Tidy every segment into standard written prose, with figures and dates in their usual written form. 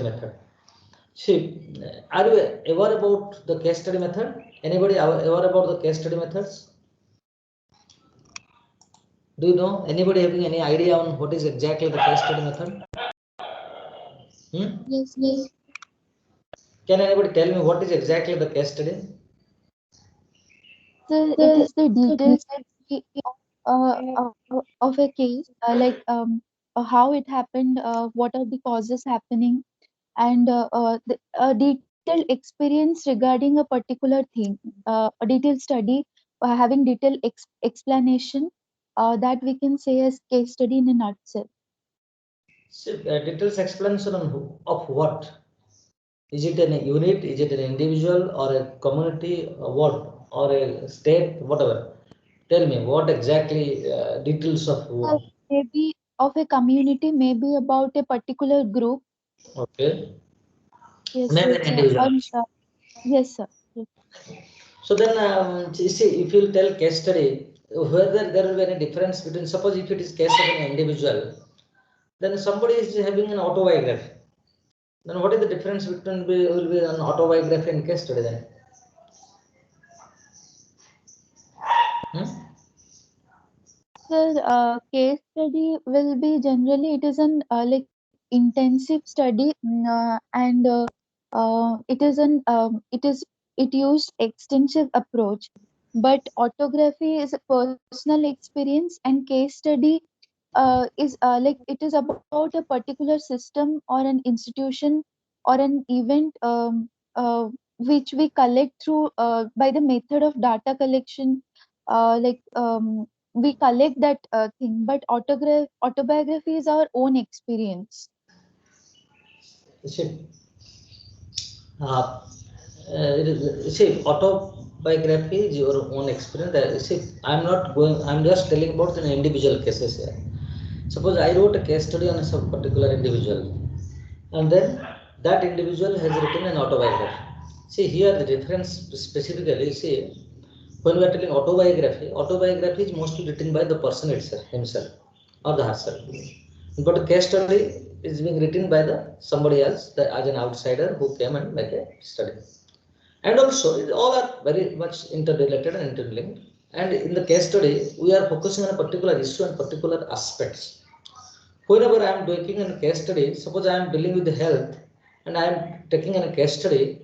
method. See, are you aware about the case study method? Anybody aware about the case study methods? Do you know anybody having any idea on what is exactly the case study method? Yes, yes. Can anybody tell me what is exactly the case study? So it is the details of a case, how it happened, what are the causes happening, and a detailed experience regarding a particular theme, a detailed study having detailed explanation that we can say as case study in a nutshell. See, details explanation on of what? Is it an unit? Is it an individual or a community? Or what? Or a state? Whatever. Tell me what exactly details of what? Maybe of a community, maybe about a particular group. Okay. Yes, Maybe an individual. yes, sir. Yes. So then, you see, if you tell case study, whether there will be any difference between, suppose if it is case of an individual, then somebody is having an autobiography. Then what is the difference between will be an autobiography and case study then? Hmm? So, case study will be generally, it is an intensive study, and it used extensive approach. But autography is a personal experience, and case study is it is about a particular system or an institution or an event, which we collect through by the method of data collection, we collect that thing. But autobiography is our own experience. See, uh, see, autobiography is your own experience. See, I'm not going. I'm just telling about an individual cases here. Suppose I wrote a case study on a some particular individual, and then that individual has written an autobiography. See here the difference specifically. See, when we are telling autobiography, autobiography is mostly written by the person itself, himself or the herself. But a case study is being written by the somebody else, as an outsider who came and make a study. And also, all are very much interrelated and interlinked. And in the case study, we are focusing on a particular issue and particular aspects. Whenever I am doing a case study, suppose I am dealing with the health and I am taking a case study,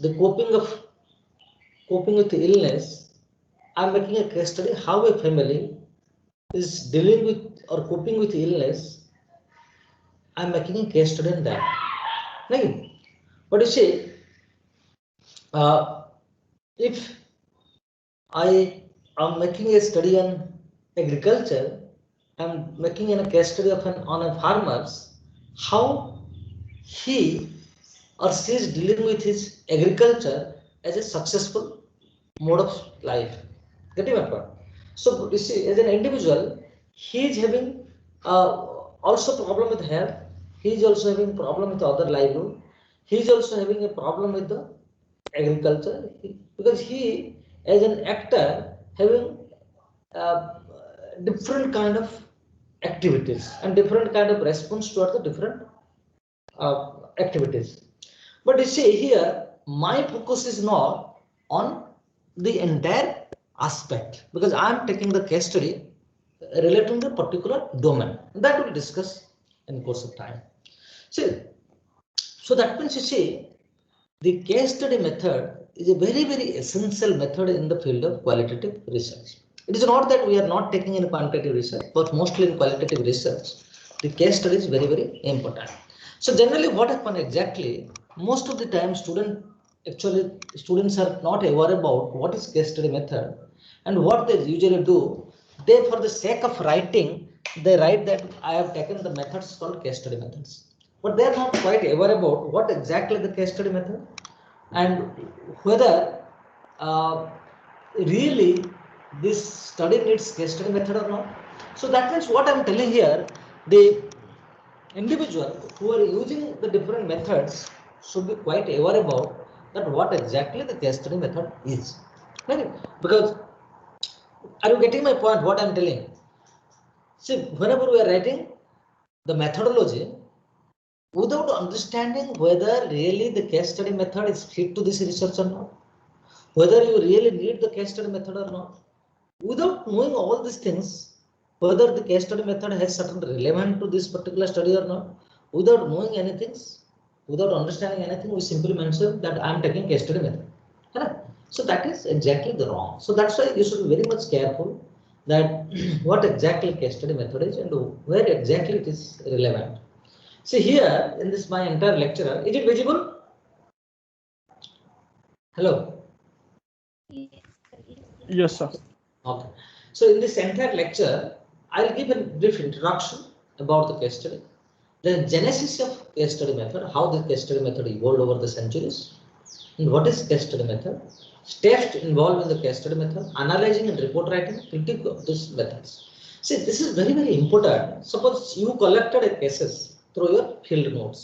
the coping with the illness, I am making a case study how a family is dealing with or coping with illness. I am making a case study in that. Right? But you see, uh, if I am making a study on agriculture, I am making a case study of on a farmers, how he or she is dealing with his agriculture as a successful mode of life. Getting my point? So you see, as an individual, he is having also problem with health. He is also having problem with other livelihood. He is also having a problem with the agriculture because he, as an actor, having uh, different kind of activities and different kind of response toward the different activities. But you see here, my focus is not on the entire aspect because I am taking the case study relating to a particular domain. That we'll discuss in course of time. See, so that means you see, the case study method is a very, very essential method in the field of qualitative research. It is not that we are not taking in quantitative research, but mostly in qualitative research, the case study is very, very important. So generally what happens exactly, most of the time students are not aware about what is case study method and what they usually do. They, for the sake of writing, they write that I have taken the methods called case study methods. But they are not quite aware about what exactly the case study method and whether uh, really this study needs case study method or not. So that means what I am telling here, the individual who are using the different methods should be quite aware about that what exactly the case study method is. Right? Because are you getting my point? What I am telling? See, whenever we are writing the methodology, without understanding whether really the case study method is fit to this research or not, whether you really need the case study method or not. Without knowing all these things, whether the case study method has certain relevance to this particular study or not, without knowing anything, without understanding anything, we simply mention that I am taking case study method. Correct? So that is exactly the wrong. So that's why you should be very much careful that what exactly case study method is and where exactly it is relevant. See here in this my entire lecture, is it visible? Hello. Yes, sir. Okay. So in this entire lecture, I'll give a brief introduction about the case study, the genesis of case study method, how the case study method evolved over the centuries, and what is case study method, steps involved in the case study method, analyzing and report writing, critique of these methods. See, this is very, very important. Suppose you collected a cases through your field notes,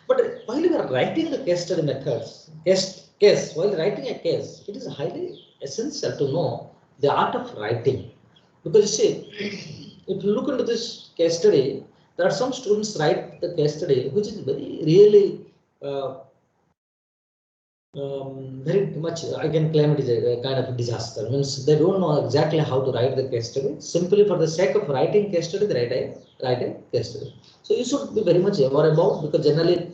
but while you are writing the case study methods, while writing a case, it is highly essential to know the art of writing. Because you see, if you look into this case study, there are some students write the case study, which is very really very much, I can claim it is a kind of disaster. Means they don't know exactly how to write the case study. Simply for the sake of writing case study, they write a case study. So you should be very much aware about, because generally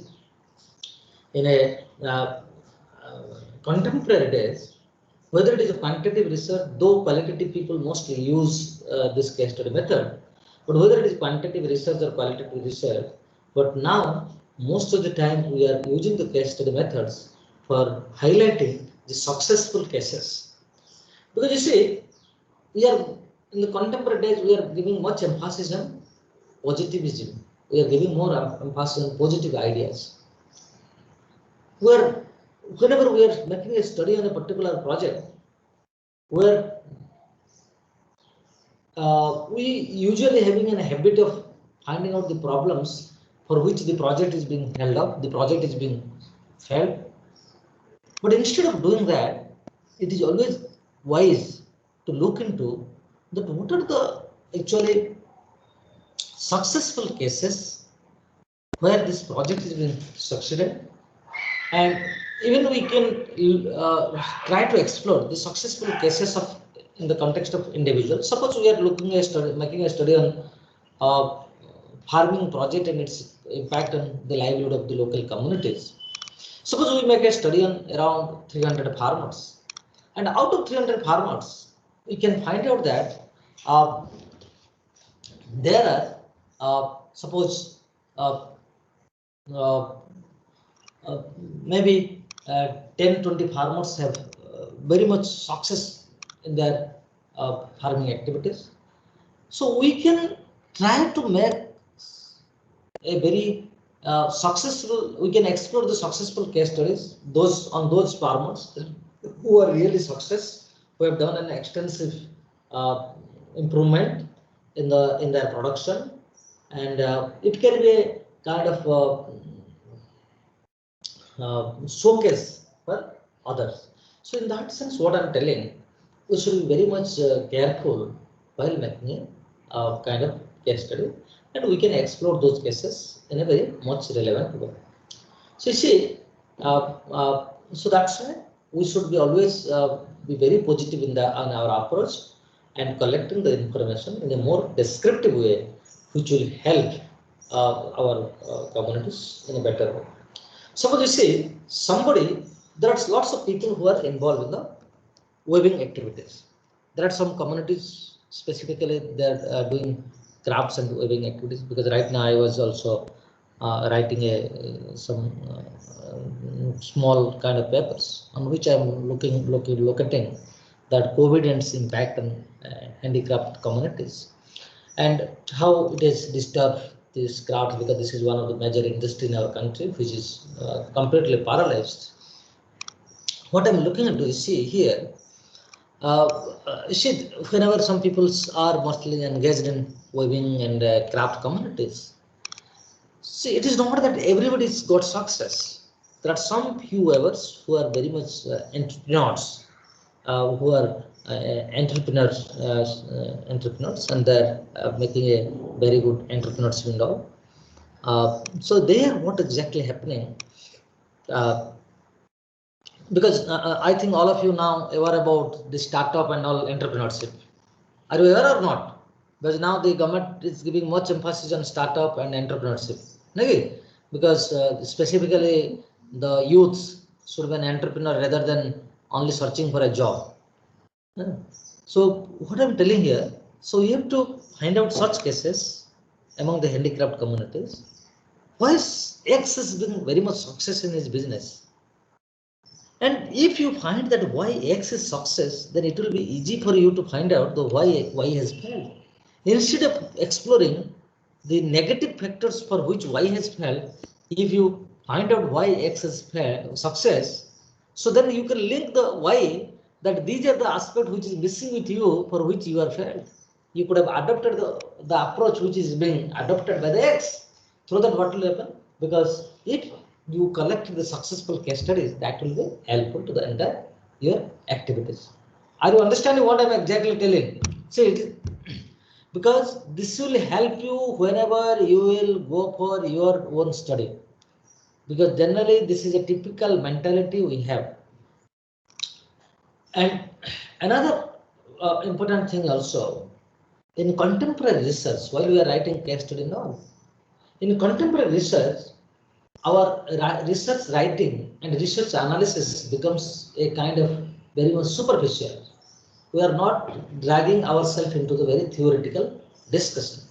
in a contemporary days, whether it is a quantitative research, though qualitative people mostly use this case study method, but whether it is quantitative research or qualitative research, but now most of the time we are using the case study methods for highlighting the successful cases. Because you see, we are in the contemporary days, we are giving much emphasis on positivism. We are giving more emphasis on positive ideas. Where whenever we are making a study on a particular project, where we usually having a habit of finding out the problems for which the project is being held up, the project is being failed. But instead of doing that, it is always wise to look into that what are the actually successful cases where this project is being succeeded, and even we can try to explore the successful cases of in the context of individuals. Suppose we are looking at study, making a study on uh, farming project and its impact on the livelihood of the local communities. Suppose we make a study on around 300 farmers, and out of 300 farmers, we can find out that uh, there are suppose uh, uh, maybe 10-20 farmers have very much success in their farming activities. So we can try to make a very successful, we can explore the successful case studies, those on those farmers who are really success, who have done an extensive improvement in their production, and it can be a kind of showcase for others. So in that sense, what I'm telling, we should be very much careful while making a kind of case study, and we can explore those cases in a very much relevant way. So you see, so that's why we should be always be very positive in the on our approach and collecting the information in a more descriptive way, which will help our communities in a better way. Suppose you see somebody, there are lots of people who are involved in the weaving activities. There are some communities specifically that are doing crafts and weaving activities, because right now I was also writing a some small kind of papers on which I'm looking that COVID and its impact on handicraft communities, and how it has disturbed this craft, because this is one of the major industry in our country which is completely paralyzed. What I'm looking into is, see here, see, whenever some people are mostly engaged in weaving and craft communities, see, it is not that everybody's got success. There are some few weavers who are very much entrepreneurs, who are entrepreneurs, and they're making a very good entrepreneurship and all. So there, what exactly happening? Because I think all of you now aware about the startup and all entrepreneurship. Are you aware or not? Because now the government is giving much emphasis on startup and entrepreneurship. Okay? Because specifically the youths should be an entrepreneur rather than only searching for a job. Yeah. So what I'm telling here, so you have to find out such cases among the handicraft communities. Why is X has been very much success in his business? And if you find that why X is success, then it will be easy for you to find out the why Y has failed. Instead of exploring the negative factors for which Y has failed, if you find out why X has failed, success, so then you can link the Y that these are the aspects which is missing with you for which you are failed. You could have adopted the approach which is being adopted by the X. Through that, what will happen? Because if you collect the successful case studies, that will be helpful to the entire your activities. Are you understanding what I'm exactly telling? See, because this will help you whenever you will go for your own study. Because generally, this is a typical mentality we have. And another important thing also, in contemporary research, while we are writing case study now, in contemporary research, our research writing and research analysis becomes a kind of very much superficial. We are not dragging ourselves into the very theoretical discussion.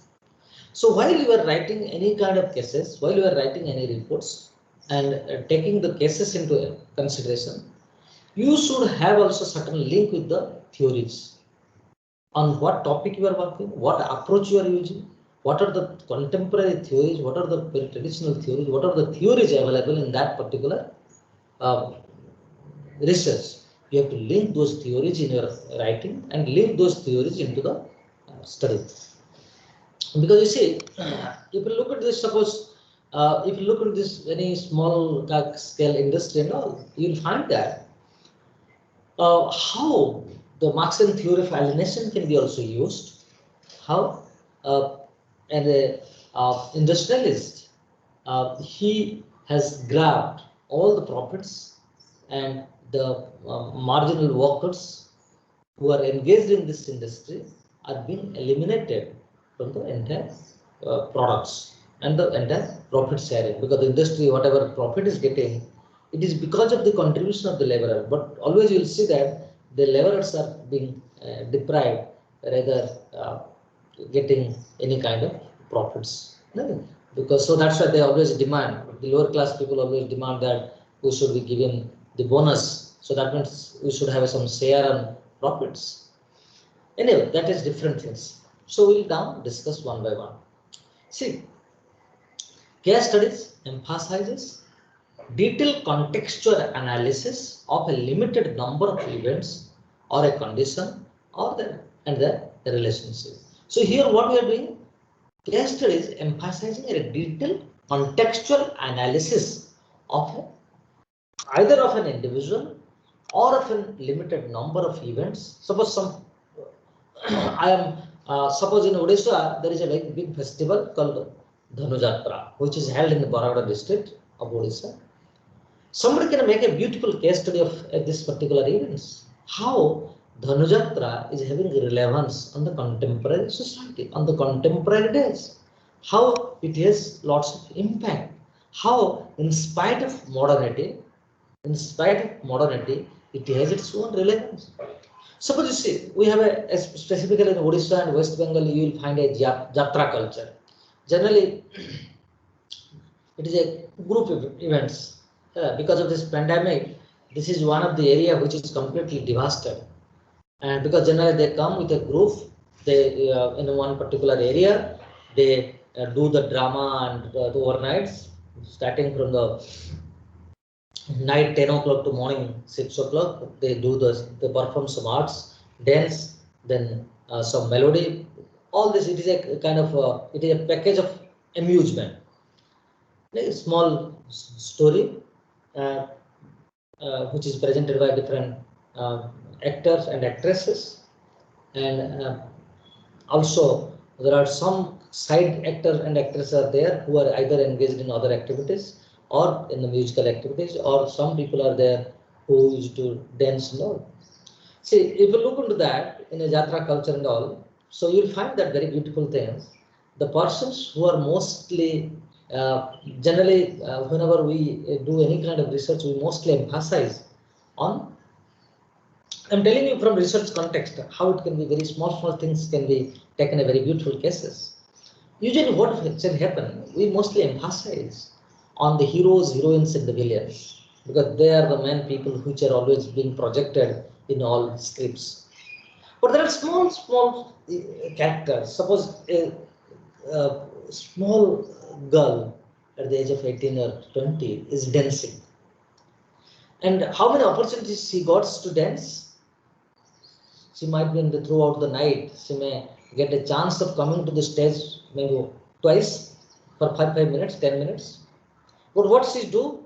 So while you are writing any kind of cases, while you are writing any reports and taking the cases into consideration, you should have also certain link with the theories on what topic you are working, what approach you are using, what are the contemporary theories, what are the very traditional theories, what are the theories available in that particular uh, research. You have to link those theories in your writing and link those theories into the study. Because you see, if you look at this, suppose if you look at this any small scale industry and all, you'll find that how the Marxian theory of alienation can be also used. How uh, and a industrialist, he has grabbed all the profits and the marginal workers who are engaged in this industry are being eliminated from the entire products and the entire profit sharing, because the industry whatever profit is getting, it is because of the contribution of the laborer, but always you will see that the laborers are being deprived rather getting any kind of profits. No? Because so that's why they always demand, the lower class people always demand that we should be given the bonus, so that means we should have some share on profits. Anyway, that is different things. So we'll now discuss one by one. See, case studies emphasizes detailed contextual analysis of a limited number of events or a condition or the relationship. So here what we are doing, case studies emphasizing a detailed contextual analysis of either of an individual or of a limited number of events. Suppose some I am suppose in Odisha there is a very big festival called Dhanu Jatra, which is held in the Baragada district of Odisha. Somebody can make a beautiful case study of this particular events. How Dhanu Jatra is having relevance on the contemporary society, on the contemporary days. How it has lots of impact. How, in spite of modernity, it has its own relevance. Suppose you see, we have specifically in Odisha and West Bengal, you will find a Jatra culture. Generally, it is a group events. Because of this pandemic, this is one of the area which is completely devastated. And because generally they come with a group, they in one particular area, they do the drama and the overnights, starting from the night 10 o'clock to morning 6 o'clock. They perform some arts, dance, then some melody. All this, it is a kind of it is a package of amusement, like a small story uh, which is presented by different actors and actresses, and also there are some side actors and actresses are there who are either engaged in other activities or in the musical activities, or some people are there who used to dance and all. See, if you look into that in a Jatra culture and all, so you'll find that very beautiful things. The persons who are mostly, generally, whenever we do any kind of research, we mostly emphasize on, I'm telling you from research context, how it can be very small things can be taken a very beautiful cases. Usually what will happen, we mostly emphasize on the heroes, heroines and the villains, because they are the main people which are always being projected in all scripts. But there are small characters. Suppose a small girl at the age of 18 or 20 is dancing. And how many opportunities she got to dance? She might be in the throughout the night. She may get a chance of coming to the stage maybe twice for 5 minutes, 10 minutes. But what she do?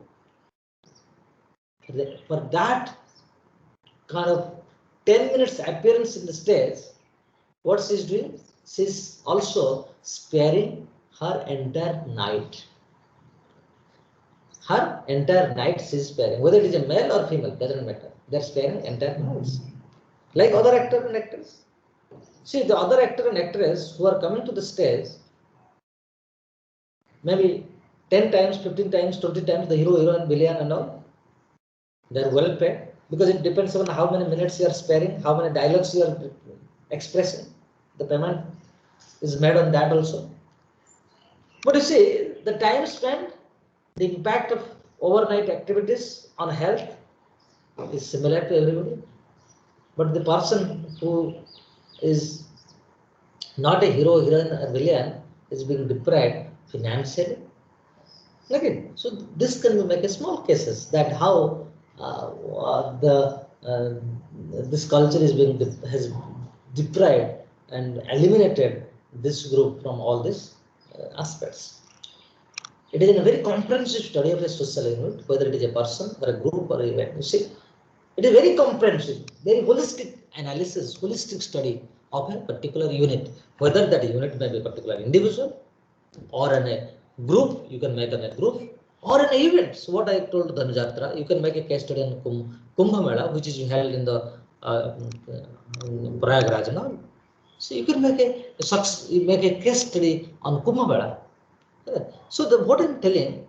For that kind of 10 minutes appearance in the stage, what she's doing? She's also sparing her entire night. Her entire night she's sparing. Whether it is a male or female, doesn't matter. They're sparing entire nights. Like other actors and actors. See, the other actor and actress who are coming to the stage, maybe 10 times, 15 times, 20 times the hero, heroine, villain and all, they're well paid, because it depends on how many minutes you are sparing, how many dialogues you are expressing. The payment is made on that also. But you see, the time spent, the impact of overnight activities on health is similar to everybody. But the person who is not a hero, heroine, or villain is being deprived financially. Okay. So this can make a small cases that how this culture is being has deprived and eliminated this group from all these aspects. It is a very comprehensive study of a social unit, whether it is a person or a group or a event. You see, it is very comprehensive, very holistic analysis, holistic study of a particular unit, whether that unit may be a particular individual or in a group, you can make in a group, or an event. So what I told Dhanjatra, you can make a case study on Kumbh Mela, which is held in the Prayagraj and all. So you can make a case study on Kumbh Mela. So what I'm telling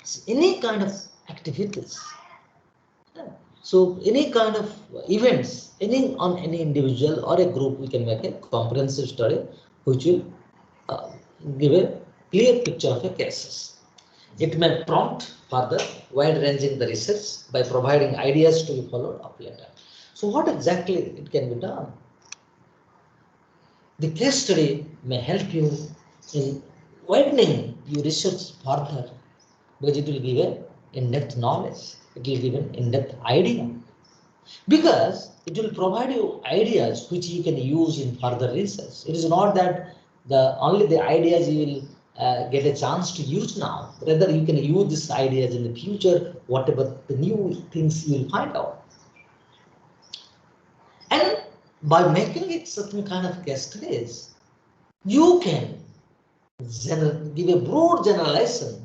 is any kind of activities. So any kind of events, on any individual or a group, we can make a comprehensive study which will give a clear picture of the cases. It may prompt further wide-ranging the research by providing ideas to be followed up later. So what exactly it can be done? The case study may help you in widening your research further, because it will give an in-depth knowledge, it will give an in-depth idea, because it will provide you ideas which you can use in further research. It is not that only the ideas you will get a chance to use now, rather you can use these ideas in the future, whatever the new things you will find out. And by making it certain kind of case studies, you can give a broad generalization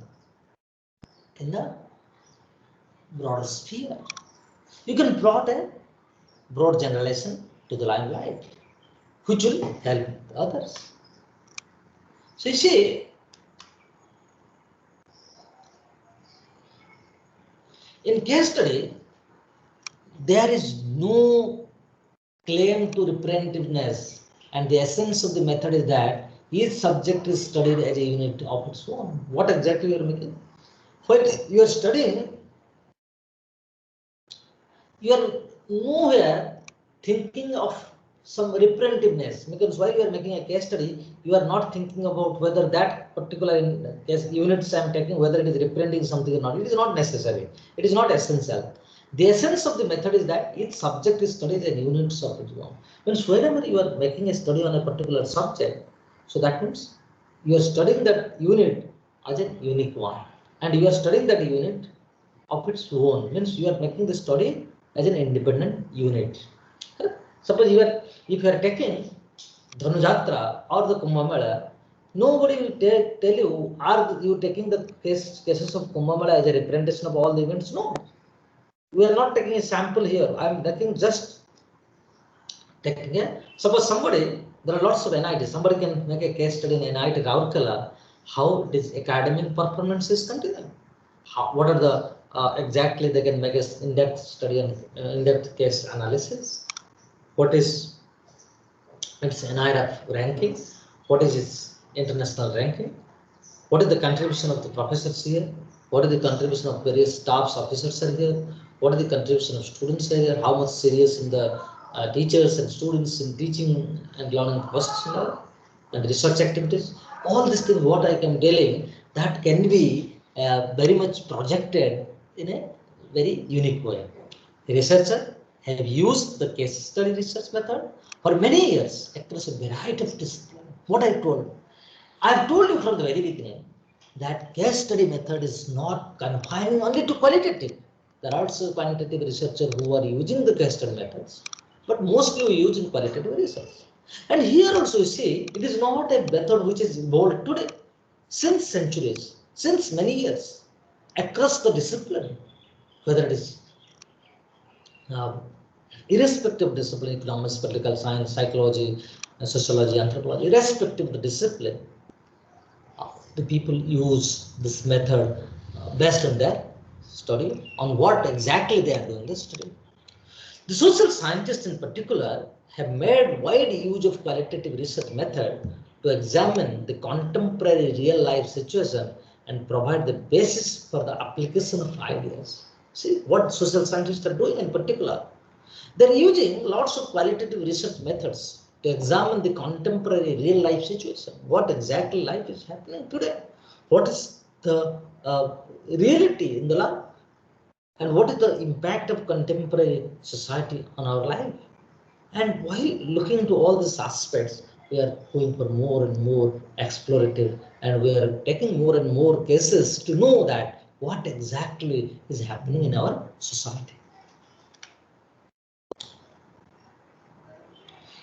in the broader sphere. You can brought a broad generalization to the limelight, which will help others. So you see, in case study, there is no claim to representativeness, and the essence of the method is that each subject is studied as a unit of its own. What exactly you are making? When you are studying, you are nowhere thinking of some representativeness, because while you are making a case study, you are not thinking about whether that particular case units I am taking, whether it is representing something or not. It is not necessary. It is not essential. The essence of the method is that each subject is studied in units of its own. Means whenever you are making a study on a particular subject, so that means you are studying that unit as a unique one, and you are studying that unit of its own. Means you are making the study as an independent unit. Suppose if you are taking Dhanujatra or the Kumbh Mela, nobody will tell you, are you taking the cases of Kumbh Mela as a representation of all the events? No. We are not taking a sample here. I am taking just taking a, suppose somebody, there are lots of NIT, somebody can make a case study in NIT Raurkela, how this academic performance is continuing. What are the exactly they can make an in-depth study and in-depth case analysis. What is its NIRF ranking? What is its international ranking? What is the contribution of the professors here? What is the contribution of various staffs, officers are here? What is the contribution of students are here? How much serious in the teachers and students in teaching and learning process and research activities? All these things, what I am telling, that can be very much projected in a very unique way. The researcher have used the case study research method for many years across a variety of disciplines. What I told, I've told you from the very beginning that case study method is not confining only to qualitative. There are also quantitative researchers who are using the case study methods, but mostly we use in qualitative research. And here also you see, it is not a method which is evolved today. Since centuries, since many years, across the discipline, whether it is uh, irrespective of discipline, economics, political science, psychology, sociology, anthropology, irrespective of the discipline, the people use this method based on their study, on what exactly they are doing the study. The social scientists in particular have made wide use of qualitative research method to examine the contemporary real life situation and provide the basis for the application of ideas. See what social scientists are doing in particular. They're using lots of qualitative research methods to examine the contemporary real life situation. What exactly life is happening today? What is the reality in the life? And what is the impact of contemporary society on our life? And while looking into all these aspects, we are going for more and more explorative, and we are taking more and more cases to know that what exactly is happening in our society.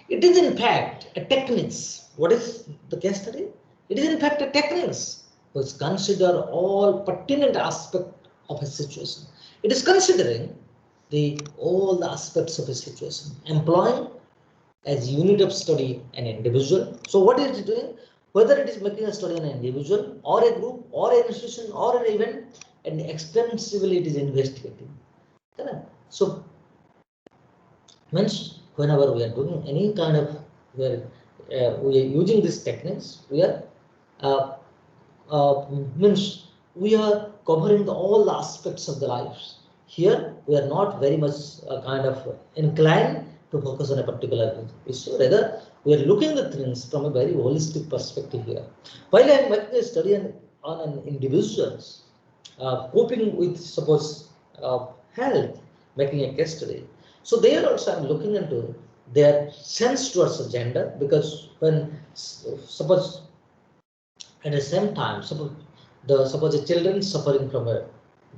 It is in fact a techniques. What is the case study? It is in fact a techniques which consider all pertinent aspects of a situation. It is considering all the aspects of a situation, employing as unit of study an individual. So what is it doing? Whether it is making a study on an individual or a group or an institution or an event, and extensively it is investigating. So means whenever we are doing any kind of where we are using these techniques, we are uh, means we are covering all the aspects of the lives. Here we are not very much kind of inclined to focus on a particular issue. Rather, we are looking at things from a very holistic perspective here. While I am making a study on an individuals coping with suppose health, making a case study. So there also I'm looking into their sense towards the gender, because when suppose at the same time, suppose a children suffering from a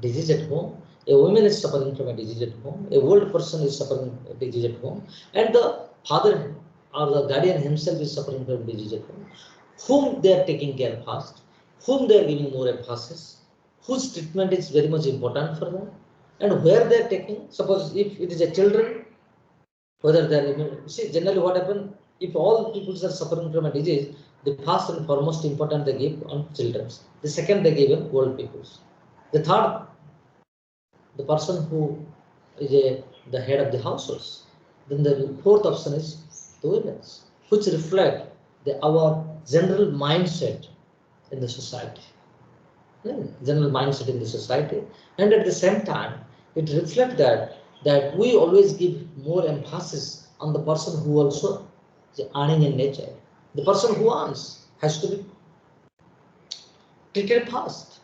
disease at home, a woman is suffering from a disease at home, a old person is suffering a disease at home, and the father or the guardian himself is suffering from disease at home. Whom they are taking care first, whom they are giving more emphasis, whose treatment is very much important for them, and where they are taking. Suppose if it is a children, whether they are, see generally what happens if all people are suffering from a disease, the first and foremost important they give on children. The second they give on old people. The third, the person who is the head of the household. Then the fourth option is the women, which reflect our general mindset in the society. General mindset in the society, and at the same time, it reflects that we always give more emphasis on the person who also is earning in nature. The person who earns has to be treated first.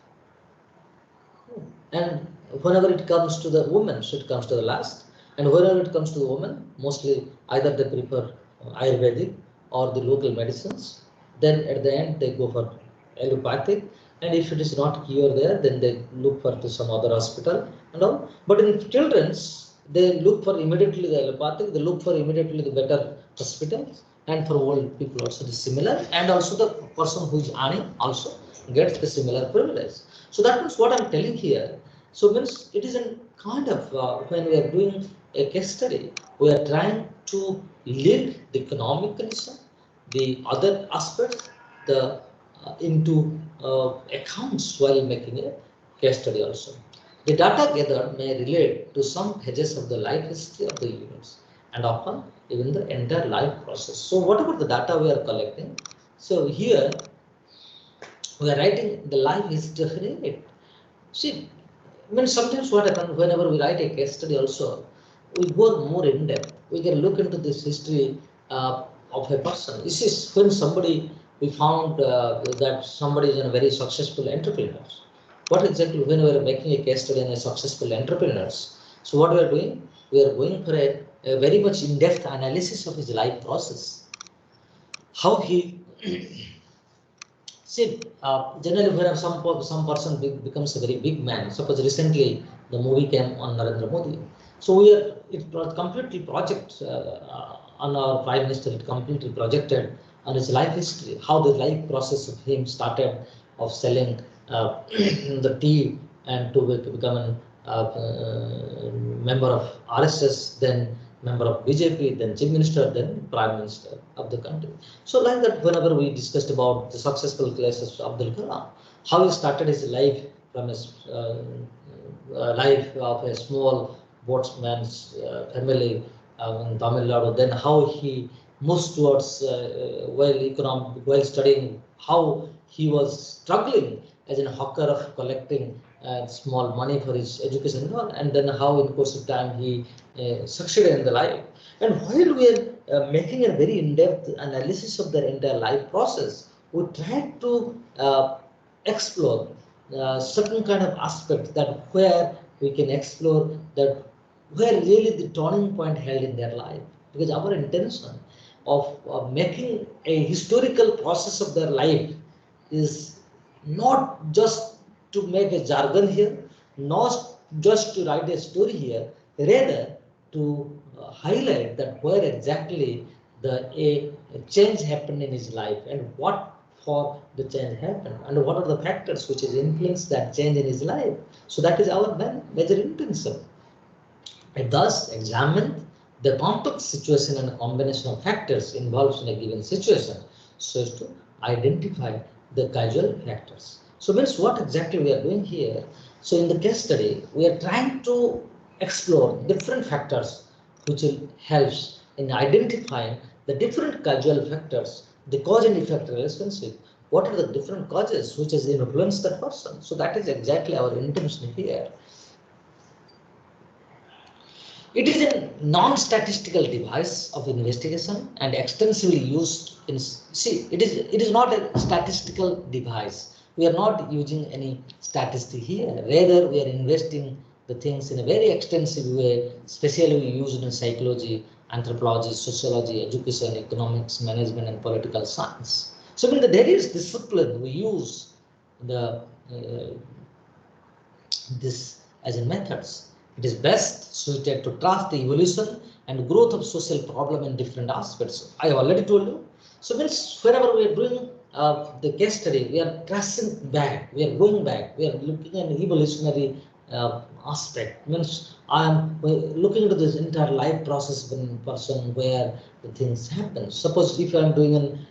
And whenever it comes to the women, so it comes to the last. And whenever it comes to the woman, mostly either they prefer Ayurvedic or the local medicines. Then at the end they go for allopathic. And if it is not cure there, then they look for to some other hospital and all. But in children's, they look for immediately the allopathic. They look for immediately the better hospitals. and for old people also the similar, and also the person who is earning also gets the similar privilege. So that means what I'm telling here. So means it is a kind of when we are doing a case study, we are trying to link the economic condition, the other aspects, the into accounts while making a case study also. The data gathered may relate to some phases of the life history of the units and often even the entire life process. So what about the data we are collecting? So here we are writing the life history of an unit. See, I mean, sometimes what happens whenever we write a case study also, we go more in depth. We can look into this history of a person. This is when somebody, we found that somebody is a very successful entrepreneur. What exactly when we are making a case study on a successful entrepreneurs? So what we are doing? We are going for a very much in-depth analysis of his life process. How he see, generally when some person becomes a very big man, suppose recently the movie came on Narendra Modi, so we are it was completely project on our Prime Minister. It completely projected on his life history, how the life process of him started of selling the tea and to become a member of RSS, then member of BJP, then Chief Minister, then Prime Minister of the country. So like that, whenever we discussed about the successful cases of Abdul Kalam, how he started his life from his life of a small boatsman's family in Tamil Nadu, then how he moves towards while studying, how he was struggling as a hawker of collecting small money for his education and then how in course of time he succeeded in the life. And while we are making a very in-depth analysis of their entire life process, we try to explore certain kind of aspect that where we can explore that where really the turning point held in their life, because our intention of making a historical process of their life is not just to make a jargon here, not just to write a story here, rather to highlight that where exactly a change happened in his life and what for the change happened and what are the factors which has influenced that change in his life. So that is our major intention. It thus examine the complex situation and combination of factors involved in a given situation so as to identify the causal factors. So means what exactly we are doing here. So in the case study, we are trying to explore different factors which will helps in identifying the different causal factors, the cause and effect relationship. What are the different causes which has influenced that person? So that is exactly our intention here. It is a non-statistical device of investigation and extensively used in, see, it is not a statistical device. We are not using any statistic here. Rather, we are investing the things in a very extensive way, especially used in psychology, anthropology, sociology, education, economics, management, and political science. So in the various discipline, we use the this as in methods. It is best suited to track the evolution and growth of social problem in different aspects. I already told you. So means whenever we are doing the case study, we are tracing back, we are going back, we are looking at an evolutionary aspect. Means I am looking into this entire life process of a person where the things happen. Suppose if I am doing an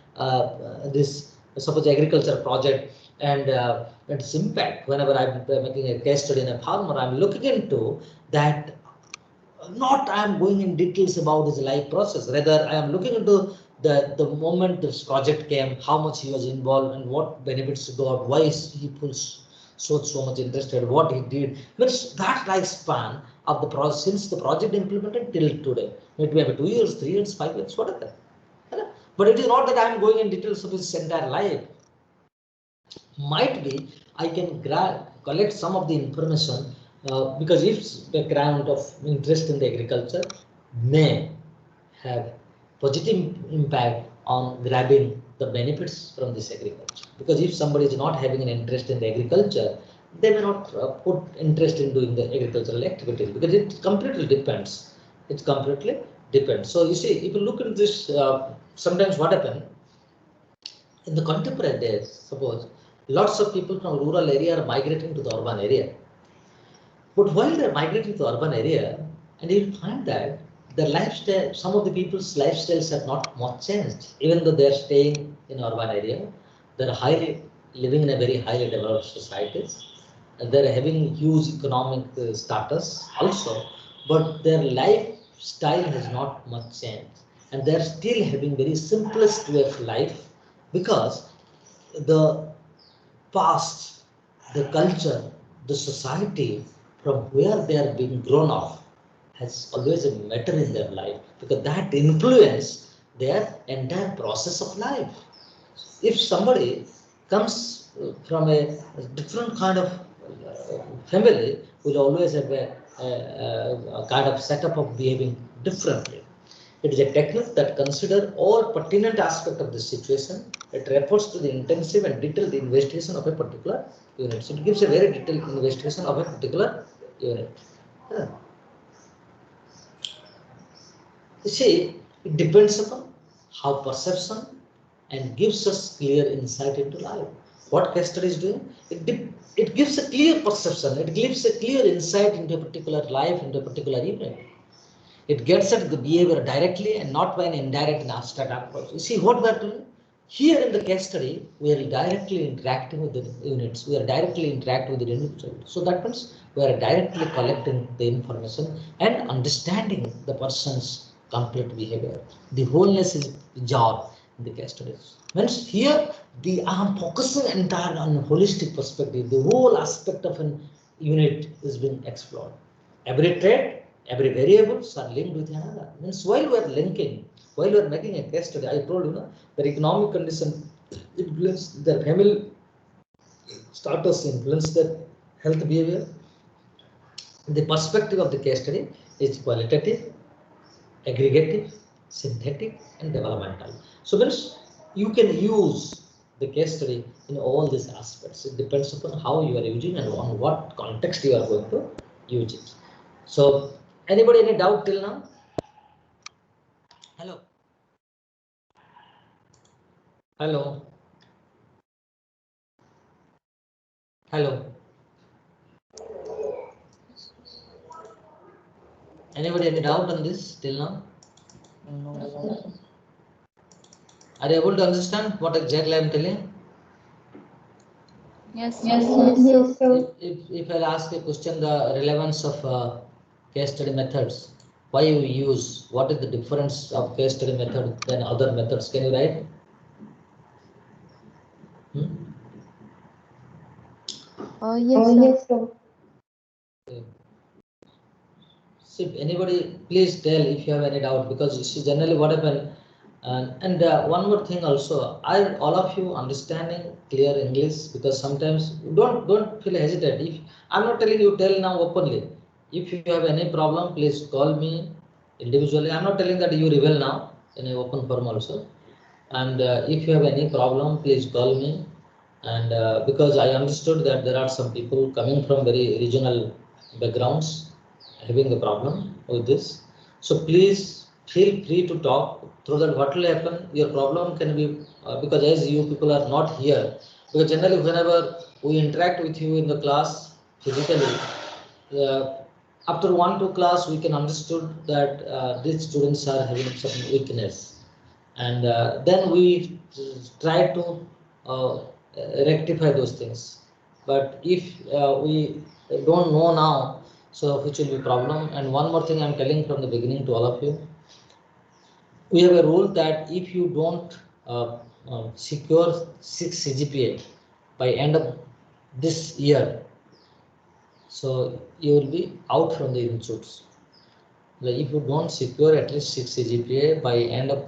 this suppose agriculture project and its impact. Whenever I'm making a case study in a farmer, I'm looking into that. Not I am going in details about his life process. Rather, I am looking into the moment this project came, how much he was involved, and what benefits he got, why he pulls so much interested, what he did. Means that lifespan of the process since the project implemented till today. It may be 2 years, 3 years, 5 years, whatever. But it is not that I am going in details of his entire life. Might be I can collect some of the information because if background of interest in the agriculture may have positive impact on grabbing the benefits from this agriculture. Because if somebody is not having an interest in the agriculture, they may not put interest in doing the agricultural activities because it completely depends. It completely depends. So you see, if you look at this sometimes what happens in the contemporary days, suppose lots of people from rural area are migrating to the urban area. But while they're migrating to the urban area, and you'll find that the lifestyle, some of the people's lifestyles are not much changed, even though they're staying in urban area, they're highly living in a very highly developed societies, and they're having huge economic status also, but their lifestyle has not much changed, and they're still having very simplest way of life because the past, the culture, the society from where they are being grown up has always a matter in their life because that influence their entire process of life. If somebody comes from a different kind of family, will always have a kind of setup of behaving differently. It is a technique that considers all pertinent aspects of the situation. It refers to the intensive and detailed investigation of a particular unit. So it gives a very detailed investigation of a particular unit. Yeah. You see, it depends upon how perception and gives us clear insight into life. What case study is doing? It gives a clear perception, it gives a clear insight into a particular life, into a particular event. It gets at the behavior directly and not by an indirect and abstract approach. You see what we are doing? Here in the case study, we are directly interacting with the units. We are directly interacting with the individual. So that means we are directly collecting the information and understanding the person's complete behavior. The wholeness is job in the case studies. Means here I am focusing entire on holistic perspective. The whole aspect of an unit is being explored. Every trait, every variables are linked with another. Means while we are linking, while we are making a case study, I told you, their economic condition influence their family status, influence their health behavior. The perspective of the case study is qualitative, aggregative, synthetic, and developmental. So means you can use the case study in all these aspects. It depends upon how you are using and on what context you are going to use it. So anybody any doubt till now? Hello. Hello. Hello. Anybody any doubt on this till now? No. Are you able to understand what exactly I am telling? Yes, Yes, sir. sir. If I ask a question, the relevance of case study methods, why you use, what is the difference of case study method than other methods? Can you write? Hmm? Yes, sir. Yes, sir. Okay. So if anybody, please tell if you have any doubt because you see generally what happened. And one more thing also, I all of you understanding clear English because sometimes don't feel hesitate. If I'm not telling you, tell now openly. If you have any problem, please call me individually. I'm not telling that you reveal now in an open forum also. And if you have any problem, please call me. And because I understood that there are some people coming from very regional backgrounds having a problem with this. So please feel free to talk. Through that, what will happen? Your problem can be because as you people are not here. Because generally, whenever we interact with you in the class physically, after 1 2 class, we can understood that these students are having some weakness, and then we try to rectify those things. But if we don't know now, so which will be problem. And one more thing I'm telling from the beginning to all of you, we have a rule that if you don't secure 6 CGPA by end of this year, so you will be out from the institutes. Like if you don't secure at least 6 CGPA by end of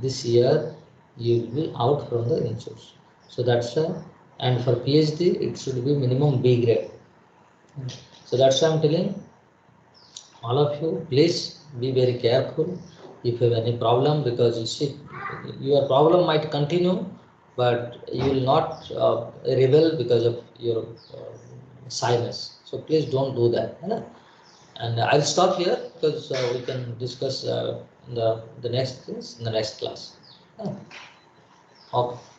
this year, you will be out from the institutes. So that's and for PhD it should be minimum B grade. So that's why I'm telling all of you, please be very careful if you have any problem because you see your problem might continue, but you will not rebel because of your shyness. So please don't do that. And I'll stop here because we can discuss the next things in the next class. Okay.